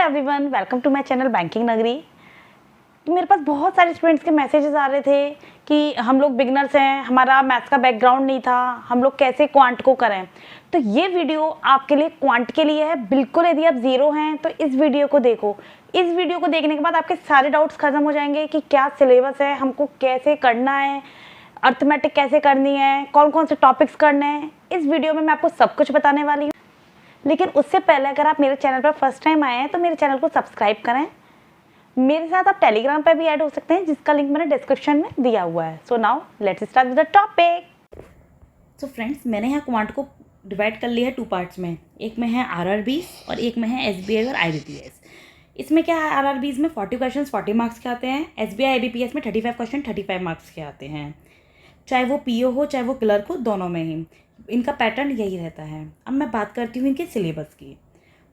Everyone, welcome to my channel banking Nagari. तो मेरे पास बहुत सारे स्टूडेंट्स के मैसेजेस आ रहे थे कि हम लोग बिगनर्स हैं, हमारा मैथ्स का बैकग्राउंड नहीं था, हम लोग कैसे क्वांट को करें। तो ये वीडियो आपके लिए क्वांट के लिए है। बिल्कुल यदि आप ज़ीरो हैं तो इस वीडियो को देखो। इस वीडियो को देखने के बाद आपके सारे डाउट्स खत्म हो जाएंगे कि क्या सिलेबस है, हमको कैसे करना है, अर्थमेटिक कैसे करनी है, कौन कौन से टॉपिक्स करने हैं। इस वीडियो में मैं आपको सब कुछ बताने वाली हूँ। लेकिन उससे पहले अगर आप मेरे चैनल पर फर्स्ट टाइम आए हैं तो मेरे चैनल को सब्सक्राइब करें। मेरे साथ आप टेलीग्राम पर भी ऐड हो सकते हैं, जिसका लिंक मैंने डिस्क्रिप्शन में दिया हुआ है। So now let's start with the topic. So friends, मैंने यहाँ क्वांट को डिवाइड कर लिया है 2 पार्ट्स में। एक में है आरआरबीज और एक में है एसबीआई और आईबीपीएस। इसमें क्या है, आरआरबीज में 40 क्वेश्चन 40 मार्क्स के आते हैं। एसबीआई आईबीपीएस में 35 क्वेश्चन 35 मार्क्स के आते हैं, चाहे वो पीओ हो चाहे वो क्लर्क हो, दोनों में ही इनका पैटर्न यही रहता है। अब मैं बात करती हूँ इनके सिलेबस की।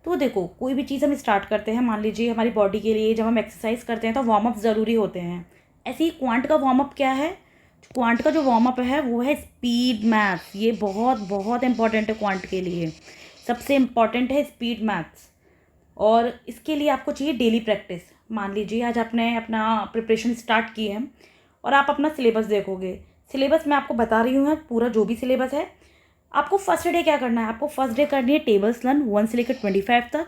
तो देखो, कोई भी चीज़ हम स्टार्ट करते हैं, मान लीजिए हमारी बॉडी के लिए जब हम एक्सरसाइज करते हैं तो वार्म अप ज़रूरी होते हैं। ऐसे ही क्वांट का वार्म अप क्या है, क्वांट का जो वार्म अप है वो है स्पीड मैथ्स। ये बहुत बहुत इंपॉर्टेंट है क्वांट के लिए, सबसे इम्पॉर्टेंट है स्पीड मैथ्स। और इसके लिए आपको चाहिए डेली प्रैक्टिस। मान लीजिए आज आपने अपना प्रिपरेशन स्टार्ट की है और आप अपना सिलेबस देखोगे। सिलेबस मैं आपको बता रही हूँ, पूरा जो भी सिलेबस है। आपको फर्स्ट डे क्या करना है, आपको फर्स्ट डे करनी है टेबल्स लर्न 1 से लेकर 25 तक,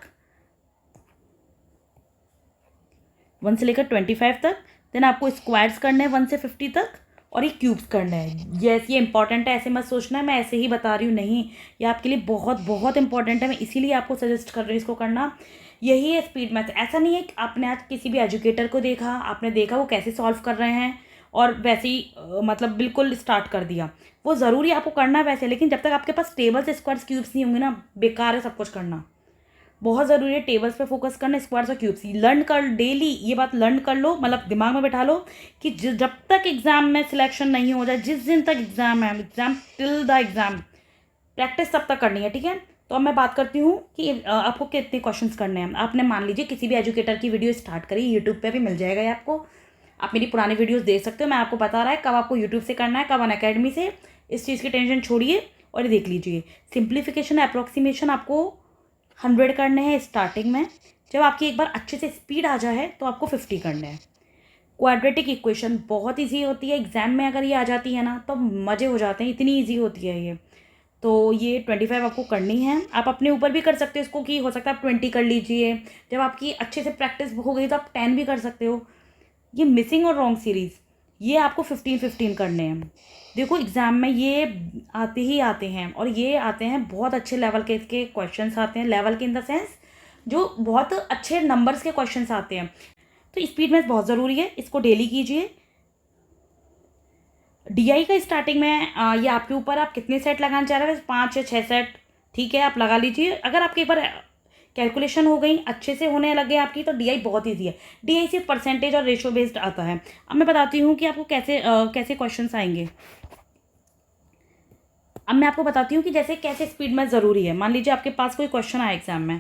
1 से लेकर 25 तक। देन आपको स्क्वायर्स करने हैं 1 से 50 तक, और ये क्यूब्स करने हैं। यस, ये इंपॉर्टेंट है, ऐसे मत सोचना है मैं ऐसे ही बता रही हूँ, नहीं, ये आपके लिए बहुत बहुत इंपॉर्टेंट है। मैं इसीलिए आपको सजेस्ट कर रही हूँ इसको करना। यही है स्पीड मैथ। ऐसा नहीं है कि आपने आज किसी भी एजुकेटर को देखा, आपने देखा वो कैसे सॉल्व कर रहे हैं और वैसे ही मतलब बिल्कुल स्टार्ट कर दिया। वो ज़रूरी आपको करना है वैसे, लेकिन जब तक आपके पास टेबल्स स्क्वायर्स क्यूब्स नहीं होंगे ना, बेकार है सब कुछ करना। बहुत ज़रूरी है टेबल्स पे फोकस करना, स्क्वायर्स और क्यूब्स लर्न कर डेली। ये बात लर्न कर लो, मतलब दिमाग में बैठा लो कि जब तक एग्जाम में सिलेक्शन नहीं हो जाए, जिस दिन तक एग्जाम है, exam till the exam, practice तब तक करनी है, ठीक है। तो अब मैं बात करती हूँ कि आपको कितने क्वेश्चंस करने हैं। आपने मान लीजिए किसी भी एजुकेटर की वीडियो स्टार्ट करी, यूट्यूब पे भी मिल जाएगा ये आपको। आप मेरी पुरानी वीडियोस देख सकते हो, मैं आपको बता रहा है कब आपको यूट्यूब से करना है, कब अनअकैडमी से। इस चीज़ की टेंशन छोड़िए और ये देख लीजिए। सिंप्लीफिकेशन अप्रोक्सीमेशन आपको 100 करने हैं स्टार्टिंग में। जब आपकी एक बार अच्छे से स्पीड आ जाए तो आपको 50 करने हैं। क्वाड्रेटिक इक्वेशन बहुत ईजी होती है, एग्जाम में अगर ये आ जाती है ना तो मज़े हो जाते हैं, इतनी ईजी होती है ये। तो ये 25 आपको करनी है। आप अपने ऊपर भी कर सकते हो इसको, कि हो सकता है आप 20 कर लीजिए। जब आपकी अच्छे से प्रैक्टिस हो गई तो आप 10 भी कर सकते हो। ये मिसिंग और रॉन्ग सीरीज़, ये आपको 15 करने हैं। देखो एग्ज़ाम में ये आते ही आते हैं, और ये आते हैं बहुत अच्छे लेवल के, इसके क्वेश्चंस आते हैं। लेवल के इन द सेंस जो बहुत अच्छे नंबर्स के क्वेश्चंस आते हैं। तो स्पीड मैथ बहुत ज़रूरी है, इसको डेली कीजिए। डीआई का स्टार्टिंग में ये आपके ऊपर, आप कितने सेट लगाना चाह रहे हैं, 5 या 6 सेट, ठीक है, आप लगा लीजिए। अगर आपके एक बार कैलकुलेशन हो गई, अच्छे से होने लगे आपकी, तो डीआई बहुत ईजी है। डीआई सिर्फ परसेंटेज और रेशो बेस्ड आता है। अब मैं बताती हूँ कि आपको कैसे कैसे क्वेश्चंस आएंगे। अब मैं आपको बताती हूँ कि जैसे कैसे स्पीड मैथ ज़रूरी है। मान लीजिए आपके पास कोई क्वेश्चन आया एग्जाम में,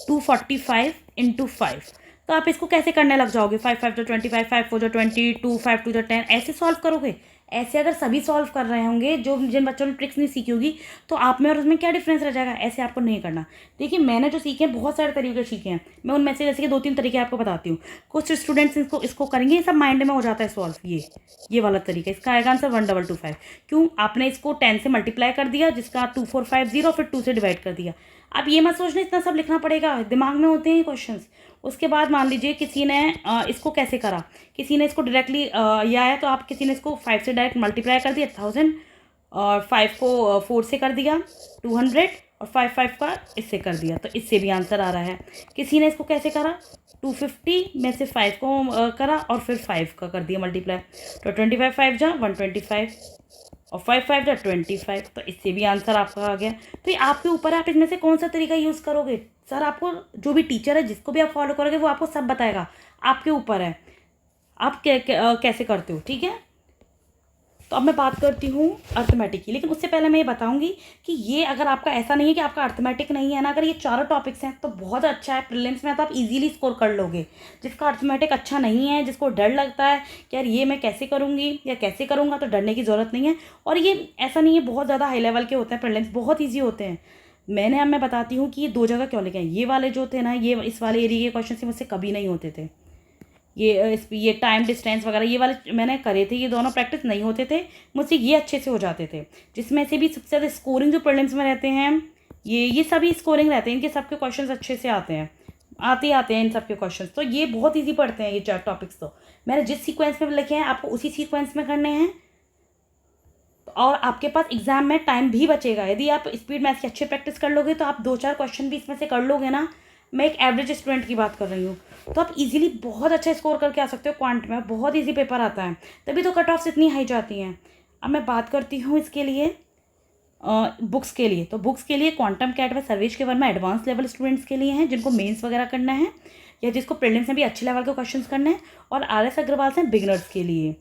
245 × 5, तो आप इसको कैसे करने लग जाओगे, 5 5 जो 25, 5 4 जो 20, 2 5 2 जो 10, ऐसे सॉल्व करोगे। ऐसे अगर सभी सॉल्व कर रहे होंगे, जो जिन बच्चों ने ट्रिक्स नहीं सीखी होगी, तो आप में और उसमें क्या डिफरेंस रह जाएगा। ऐसे आपको नहीं करना। देखिए मैंने जो सीखे हैं, बहुत सारे तरीके सीखे हैं, मैं उनमें से जैसे कि 2-3 तरीके आपको बताती हूँ। कुछ स्टूडेंट्स इसको करेंगे, ये सब माइंड में हो जाता है सॉल्व। ये वाला तरीका, इसका आएगा आंसर 1225। क्यों, आपने इसको 10 से मल्टीप्लाई कर दिया, जिसका 2450, फिर 2 से डिवाइड कर दिया। अब ये मत सोचना इतना सब लिखना पड़ेगा, दिमाग में होते हैं क्वेश्चंस। उसके बाद मान लीजिए किसी ने इसको कैसे करा, किसी ने इसको डायरेक्टली ये आया, तो आप किसी ने इसको 5 से डायरेक्ट मल्टीप्लाई कर दिया 1000, और 5 को 4 से कर दिया 200, और 5 का इससे कर दिया, तो इससे भी आंसर आ रहा है। किसी ने इसको कैसे करा, 250 में से 5 को करा और फिर 5 का कर दिया मल्टीप्लाई, तो 25 5 जा 125, और 5 5 जा 25, तो इससे भी आंसर आपका आ गया। तो ये आपके ऊपर है, आप इसमें से कौन सा तरीका यूज़ करोगे। सर आपको जो भी टीचर है, जिसको भी आप फॉलो करोगे, वो आपको सब बताएगा, आपके ऊपर है आप कैसे करते हो, ठीक है। तो अब मैं बात करती हूँ अर्थमेटिक की, लेकिन उससे पहले मैं ये बताऊंगी कि ये अगर आपका ऐसा नहीं है कि आपका अर्थमेटिक नहीं है ना, अगर ये चारों टॉपिक्स हैं तो बहुत अच्छा है। प्रीलिम्स में तो आप इजीली स्कोर कर लोगे। जिसका अर्थमेटिक अच्छा नहीं है, जिसको डर लगता है कि यार ये मैं कैसे करूँगी या कैसे करूँगा, तो डरने की ज़रूरत नहीं है। और ये ऐसा नहीं है बहुत ज़्यादा हाई लेवल के होते हैं, प्रीलिम्स बहुत ईजी होते हैं। अब मैं बताती हूँ कि ये 2 जगह क्यों लिखे हैं। ये वाले जो थे ना, ये इस वाले एरिया के क्वेश्चन से मुझसे कभी नहीं होते थे। ये टाइम डिस्टेंस वगैरह ये वाले मैंने करे थे, ये दोनों प्रैक्टिस नहीं होते थे मुझसे, ये अच्छे से हो जाते थे। जिसमें से भी सबसे ज़्यादा स्कोरिंग जो प्रीलिम्स में रहते हैं, ये सभी स्कोरिंग रहते हैं, इनके सबके क्वेश्चंस अच्छे से आते हैं इन सबके क्वेश्चंस। तो ये बहुत ईजी पढ़ते हैं ये 4 टॉपिक्स। तो मैंने जिस सीक्वेंस में लिखे हैं आपको उसी सीक्वेंस में करने हैं, और आपके पास एग्जाम में टाइम भी बचेगा। यदि आप स्पीड मैथ्स की अच्छी प्रैक्टिस कर लोगे तो आप 2-4 क्वेश्चन भी इसमें से कर लोगे ना। मैं एक एवरेज स्टूडेंट की बात कर रही हूँ, तो आप इजीली बहुत अच्छा स्कोर करके आ सकते हो। क्वांट में बहुत इजी पेपर आता है, तभी तो कट ऑफ्स इतनी हाई जाती हैं। अब मैं बात करती हूँ इसके लिए बुक्स के लिए। तो बुक्स के लिए क्वांटम कैट व सर्वेश के वर्मा एडवांस लेवल स्टूडेंट्स के लिए हैं, जिनको मेंस वगैरह करना है या जिसको प्रीलिम्स में भी अच्छे लेवल के क्वेश्चंस करने हैं। और RS अग्रवाल से बिगनर्स के लिए।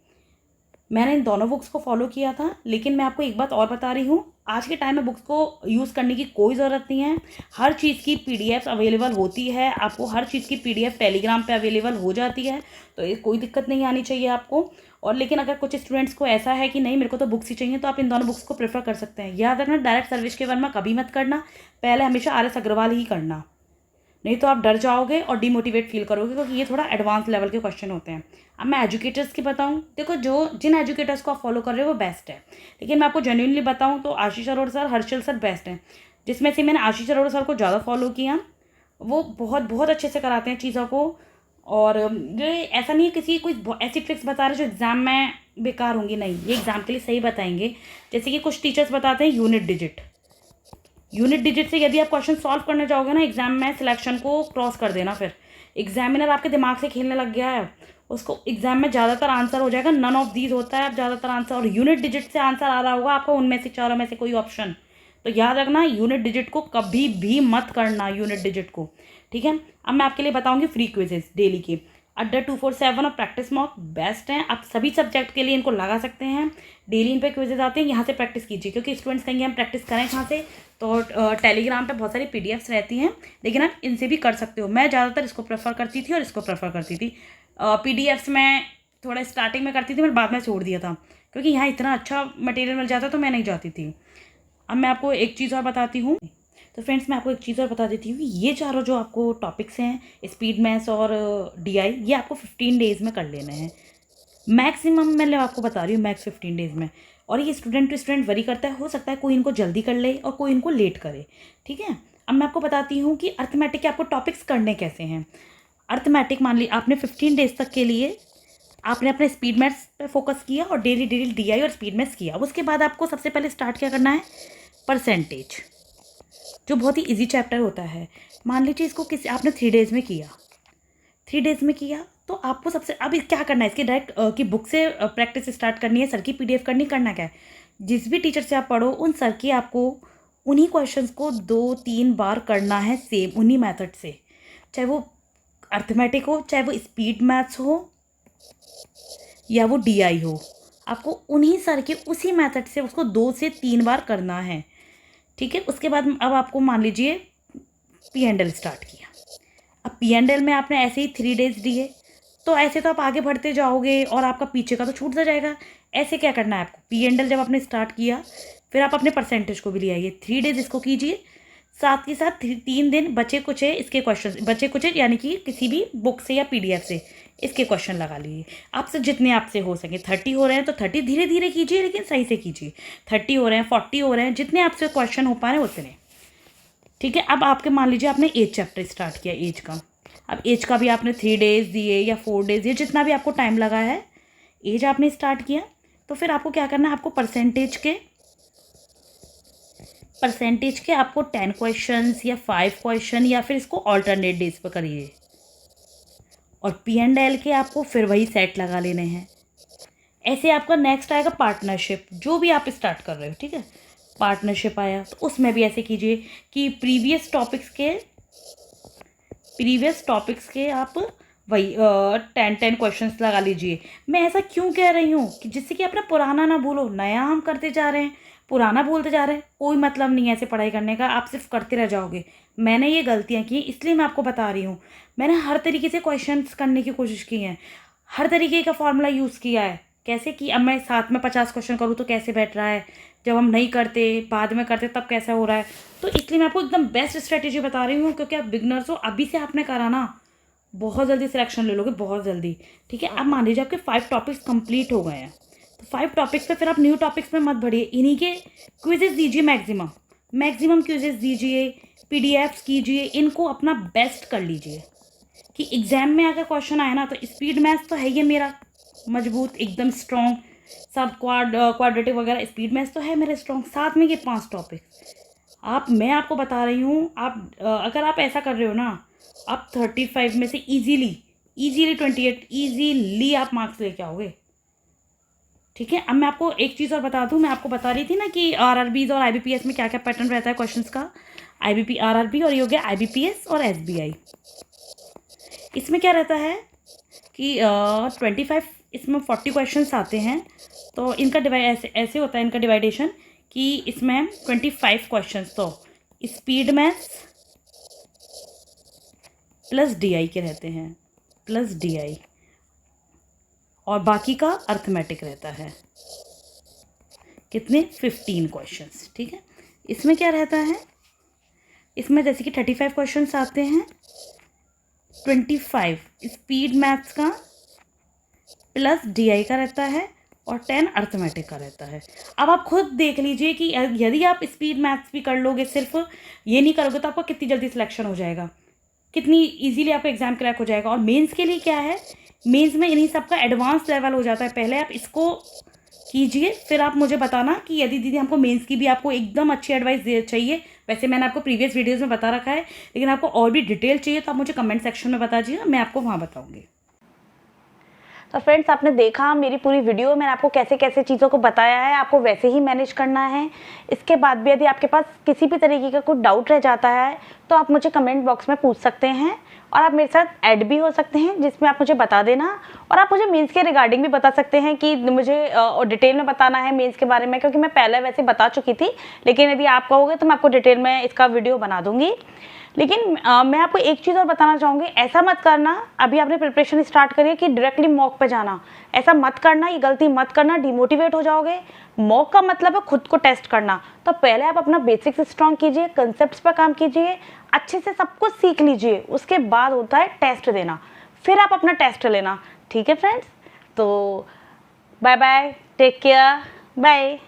मैंने इन दोनों बुक्स को फॉलो किया था, लेकिन मैं आपको एक बात और बता रही हूँ, आज के टाइम में बुक्स को यूज़ करने की कोई ज़रूरत नहीं है। हर चीज़ की PDF अवेलेबल होती है, आपको हर चीज़ की PDF टेलीग्राम पे अवेलेबल हो जाती है, तो ये कोई दिक्कत नहीं आनी चाहिए आपको। और लेकिन अगर कुछ स्टूडेंट्स को ऐसा है कि नहीं मेरे को तो बुक्स ही चाहिए, तो आप इन दोनों बुक्स को प्रेफर कर सकते हैं। याद रखना, डायरेक्ट सर्विस के वर्मा कभी मत करना, पहले हमेशा RS अग्रवाल ही करना, नहीं तो आप डर जाओगे और डिमोटिवेट फील करोगे, क्योंकि ये थोड़ा एडवांस लेवल के क्वेश्चन होते हैं। अब मैं एजुकेटर्स की बताऊं, देखो जिन एजुकेटर्स को आप फॉलो कर रहे हो वो बेस्ट है, लेकिन मैं आपको जेन्युइनली बताऊं तो Ashish Arora sir, Harshal sir best हैं। जिसमें से मैंने आशीष अरोड़ा सर को ज़्यादा फॉलो किया, वो बहुत बहुत अच्छे से कराते हैं चीज़ों को। और ये ऐसा नहीं है किसी कोई ऐसी ट्रिक्स बता रहे जो एग्ज़ाम में बेकार होंगी, नहीं, ये एग्ज़ाम के लिए सही बताएंगे। जैसे कि कुछ टीचर्स बताते हैं यूनिट डिजिट से यदि आप क्वेश्चन सॉल्व करने जाओगे ना एग्जाम में, सिलेक्शन को क्रॉस कर देना। फिर एग्जामिनर आपके दिमाग से खेलने लग गया है, उसको एग्जाम में ज़्यादातर आंसर हो जाएगा नन ऑफ दीज होता है, अब ज़्यादातर आंसर, और यूनिट डिजिट से आंसर आ रहा होगा आपको उनमें से 4 में से कोई ऑप्शन। तो याद रखना, यूनिट डिजिट को कभी भी मत करना, यूनिट डिजिट को, ठीक है। अब मैं आपके लिए बताऊंगी फ्री क्विजेस डेली के। अड्डा 247 और प्रैक्टिस मॉक बेस्ट हैं, आप सभी सब्जेक्ट के लिए इनको लगा सकते हैं। डेली इन पे क्विजेज आते हैं, यहाँ से प्रैक्टिस कीजिए, क्योंकि स्टूडेंट्स कहेंगे हम प्रैक्टिस करें कहाँ से, तो टेलीग्राम पे बहुत सारी PDFs रहती हैं, लेकिन आप इनसे भी कर सकते हो। मैं ज़्यादातर इसको प्रेफर करती थी और इसको प्रेफर करती थी। PDFs में थोड़ा स्टार्टिंग में करती थी, मैं बाद में छोड़ दिया था, क्योंकि यहाँ इतना अच्छा मटेरियल मिल जाता तो मैं नहीं जाती थी। अब मैं आपको एक चीज़ और बताती हूँ। तो फ्रेंड्स, मैं आपको एक चीज़ और बता देती हूँ कि ये चारों जो आपको टॉपिक्स हैं, स्पीड मैथ्स और DI, ये आपको 15 डेज़ में कर लेने हैं मैक्सिमम। मैं आपको बता रही हूँ मैक्स 15 डेज़ में। और ये स्टूडेंट टू स्टूडेंट वरी करता है, हो सकता है कोई इनको जल्दी कर ले और कोई इनको लेट करे, ठीक है। अब मैं आपको बताती हूँ कि अर्थमेटिक के आपको टॉपिक्स करने कैसे हैं। अर्थमेटिक मान ली आपने 15 डेज तक के लिए आपने अपने स्पीड मैथ्स पे फोकस किया और डेली DI और स्पीड मैथ्स किया। उसके बाद आपको सबसे पहले स्टार्ट क्या करना है, परसेंटेज, जो बहुत ही इजी चैप्टर होता है। मान लीजिए इसको किसी आपने 3 डेज़ में किया, 3 डेज़ में किया, तो आपको सबसे अब क्या करना है, इसके डायरेक्ट की बुक से प्रैक्टिस स्टार्ट करनी है, सर की PDF करनी, करना क्या है, जिस भी टीचर से आप पढ़ो उन सर की आपको उन्हीं क्वेश्चंस को 2-3 बार करना है, सेम उन्हीं मेथड से, चाहे वो अर्थमेटिक हो, चाहे वो स्पीड मैथ्स हो या वो DI हो, आपको उन्हीं सर के उसी मेथड से उसको 2 से 3 बार करना है, ठीक है। उसके बाद अब आपको मान लीजिए P&L स्टार्ट किया। अब P&L में आपने ऐसे ही 3 डेज दिए, तो ऐसे तो आप आगे बढ़ते जाओगे और आपका पीछे का तो छूटता जाएगा। ऐसे क्या करना है आपको, P&L जब आपने स्टार्ट किया, फिर आप अपने परसेंटेज को भी ले आइए, 3 डेज इसको कीजिए, साथ के साथ 3 दिन बचे कुछ इसके क्वेश्चन, बचे कुछ यानी कि किसी भी बुक से या PDF से इसके क्वेश्चन लगा लीजिए। आपसे जितने आपसे हो सके, 30 हो रहे हैं तो 30 धीरे धीरे कीजिए, लेकिन सही से कीजिए। 30 हो रहे हैं, 40 हो रहे हैं, जितने आपसे क्वेश्चन हो पा रहे हैं उतने, ठीक है। अब आपके मान लीजिए आपने एज चैप्टर स्टार्ट किया, एज का, अब एज का भी आपने 3 डेज दिए या 4 डेज दिए, जितना भी आपको टाइम लगा है, एज आपने स्टार्ट किया, तो फिर आपको क्या करना है, आपको परसेंटेज के आपको 10 क्वेश्चंस या 5 क्वेश्चन या फिर इसको ऑल्टरनेट डेज पर करिए। और P&L के आपको फिर वही सेट लगा लेने हैं। ऐसे आपका नेक्स्ट आएगा पार्टनरशिप, जो भी आप स्टार्ट कर रहे हो, ठीक है। पार्टनरशिप आया तो उसमें भी ऐसे कीजिए कि प्रीवियस टॉपिक्स के आप वही 10 क्वेश्चंस लगा लीजिए। मैं ऐसा क्यों कह रही हूँ कि जिससे कि अपना पुराना ना भूलो, नया हम करते जा रहे हैं, पुराना भूलते जा रहे हैं, कोई मतलब नहीं है ऐसे पढ़ाई करने का, आप सिर्फ करते रह जाओगे। मैंने ये गलतियाँ की, इसलिए मैं आपको बता रही हूँ। मैंने हर तरीके से क्वेश्चंस करने की कोशिश की है, हर तरीके का फॉर्मूला यूज़ किया है, कैसे कि अब मैं साथ में 50 क्वेश्चन करूँ तो कैसे बैठ रहा है, जब हम नहीं करते, बाद में करते, तब कैसा हो रहा है। तो इसलिए मैं आपको एकदम बेस्ट स्ट्रेटेजी बता रही हूँ, क्योंकि आप बिगनर्स हो, अभी से आपने करा ना, बहुत जल्दी सिलेक्शन ले लोगे, बहुत जल्दी। ठीक है, अब मान लीजिए आपके 5 टॉपिक्स कंप्लीट हो गए हैं, तो 5 टॉपिक्स पे फिर आप न्यू टॉपिक्स में मत बढ़िए, इन्हीं के क्विजेस दीजिए, मैक्सिमम क्विजेस दीजिए, पीडीएफ्स कीजिए, इनको अपना बेस्ट कर लीजिए कि एग्जाम में अगर क्वेश्चन आए ना, तो स्पीड मैथ्स तो है ये मेरा मजबूत, एकदम स्ट्रॉन्ग, सब क्वाड्रेटिक वगैरह, स्पीड मैथ्स तो है मेरे स्ट्रॉन्ग, साथ में ये 5 टॉपिक्स। मैं आपको बता रही हूँ, अगर आप ऐसा कर रहे हो ना, आप 35 में से इजीली 28 इजीली आप मार्क्स लेके आओगे। ठीक है, अब मैं आपको एक चीज़ और बता दूं, मैं आपको बता रही थी ना कि आरआरबीज और आईबीपीएस में क्या क्या पैटर्न रहता है क्वेश्चंस का। आरआरबी और ये हो गया आईबीपीएस और एसबीआई। इसमें क्या रहता है कि 25, इसमें 40 क्वेश्चंस आते हैं, तो इनका डिवाइड ऐसे होता है, इनका डिवाइडेशन कि इसमें 25 क्वेश्चंस तो स्पीड मैथ्स प्लस डीआई के रहते हैं, प्लस डीआई, और बाकी का अर्थमेटिक रहता है। कितने? 15 क्वेश्चंस। ठीक है, इसमें क्या रहता है, इसमें जैसे कि 35 क्वेश्चंस आते हैं, 25 स्पीड मैथ्स का प्लस डीआई का रहता है और 10 अर्थमेटिक का रहता है। अब आप खुद देख लीजिए कि यदि आप स्पीड मैथ्स भी कर लोगे, सिर्फ ये नहीं करोगे, तो आपका कितनी जल्दी सिलेक्शन हो जाएगा, कितनी इजीली आपका एग्जाम क्रैक हो जाएगा। और मेंस के लिए क्या है, मेंस में इन्हीं सबका एडवांस लेवल हो जाता है। पहले आप इसको कीजिए, फिर आप मुझे बताना कि यदि दीदी हमको मेंस की भी आपको एकदम अच्छी एडवाइस चाहिए, वैसे मैंने आपको प्रीवियस वीडियोज़ में बता रखा है, लेकिन आपको और भी डिटेल चाहिए तो आप मुझे कमेंट सेक्शन में बता दीजिए, मैं आपको वहाँ बताऊँगी। तो फ्रेंड्स, आपने देखा मेरी पूरी वीडियो, मैंने आपको कैसे कैसे चीज़ों को बताया है, आपको वैसे ही मैनेज करना है। इसके बाद भी यदि आपके पास किसी भी तरीके का कोई डाउट रह जाता है, तो आप मुझे कमेंट बॉक्स में पूछ सकते हैं, और आप मेरे साथ ऐड भी हो सकते हैं, जिसमें आप मुझे बता देना। और आप मुझे मेंस के रिगार्डिंग भी बता सकते हैं कि मुझे डिटेल में बताना है मेंस के बारे में, क्योंकि मैं पहले वैसे बता चुकी थी, लेकिन यदि आप कहोगे तो मैं आपको डिटेल में इसका वीडियो बना दूँगी। लेकिन मैं आपको एक चीज़ और बताना चाहूँगी, ऐसा मत करना, अभी आपने प्रिपरेशन स्टार्ट करी है कि डायरेक्टली मॉक पे जाना, ऐसा मत करना, ये गलती मत करना, डिमोटिवेट हो जाओगे। मॉक का मतलब है खुद को टेस्ट करना, तो पहले आप अपना बेसिक्स स्ट्रॉन्ग कीजिए, कंसेप्ट्स पर काम कीजिए, अच्छे से सब कुछ सीख लीजिए, उसके बाद होता है टेस्ट देना, फिर आप अपना टेस्ट लेना। ठीक है फ्रेंड्स, तो bye bye, take care, bye.